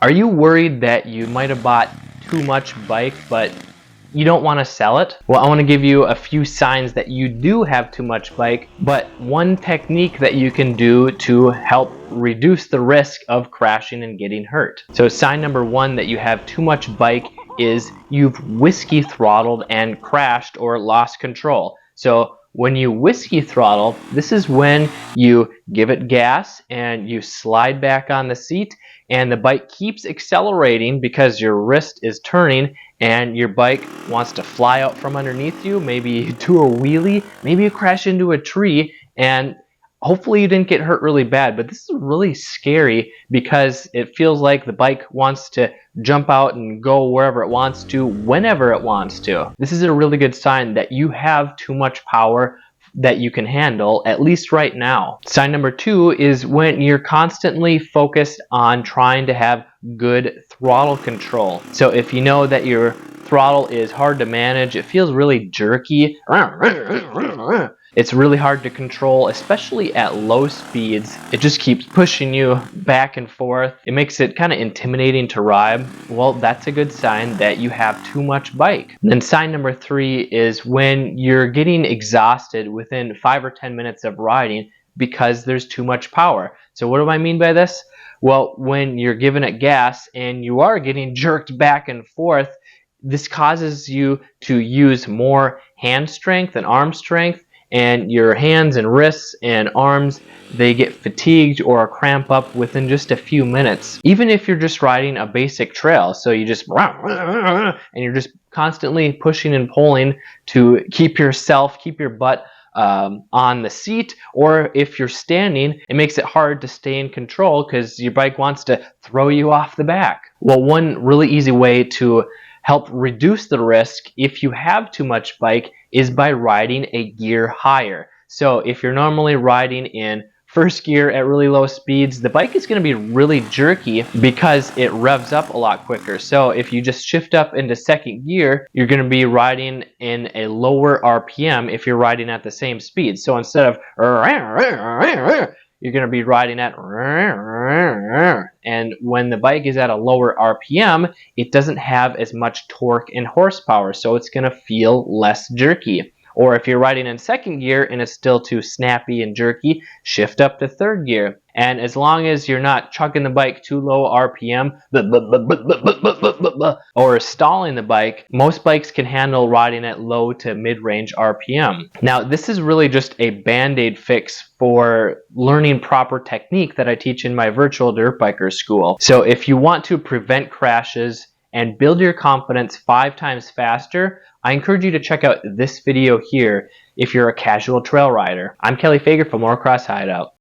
Are you worried that you might have bought too much bike, but you don't want to sell it? Well, I want to give you a few signs that you do have too much bike, but one technique that you can do to help reduce the risk of crashing and getting hurt. So sign number one that you have too much bike is you've whiskey throttled and crashed or lost control. So when you whiskey throttle, this is when you give it gas and you slide back on the seat, and the bike keeps accelerating because your wrist is turning and your bike wants to fly out from underneath you. Maybe you do a wheelie, maybe you crash into a tree, and hopefully you didn't get hurt really bad. But this is really scary because it feels like the bike wants to jump out and go wherever it wants to, whenever it wants to. This is a really good sign that you have too much power that you can handle, at least right now. Sign number two is when you're constantly focused on trying to have good throttle control. So if you know that your throttle is hard to manage, it feels really jerky, it's really hard to control, especially at low speeds. It just keeps pushing you back and forth. It makes it kind of intimidating to ride. Well, that's a good sign that you have too much bike. And then sign number three is when you're getting exhausted within 5 or 10 minutes of riding because there's too much power. So what do I mean by this? Well, when you're giving it gas and you are getting jerked back and forth, this causes you to use more hand strength and arm strength, and your hands and wrists and arms, they get fatigued or cramp up within just a few minutes. Even if you're just riding a basic trail, so you just and you're just constantly pushing and pulling to keep your butt on the seat, or if you're standing, it makes it hard to stay in control because your bike wants to throw you off the back. Well, one really easy way to help reduce the risk if you have too much bike is by riding a gear higher. So if you're normally riding in first gear at really low speeds, the bike is going to be really jerky because it revs up a lot quicker. So if you just shift up into second gear, you're going to be riding in a lower RPM if you're riding at the same speed. So instead of you're going to be riding at, and when the bike is at a lower RPM, it doesn't have as much torque and horsepower, so it's going to feel less jerky. Or if you're riding in second gear and it's still too snappy and jerky, shift up to third gear. And as long as you're not chucking the bike too low RPM or stalling the bike, most bikes can handle riding at low to mid-range RPM. Now, this is really just a band-aid fix for learning proper technique that I teach in my virtual dirt biker school. So if you want to prevent crashes and build your confidence 5 times faster, I encourage you to check out this video here if you're a casual trail rider. I'm Kelly Fager from Motocross Hideout.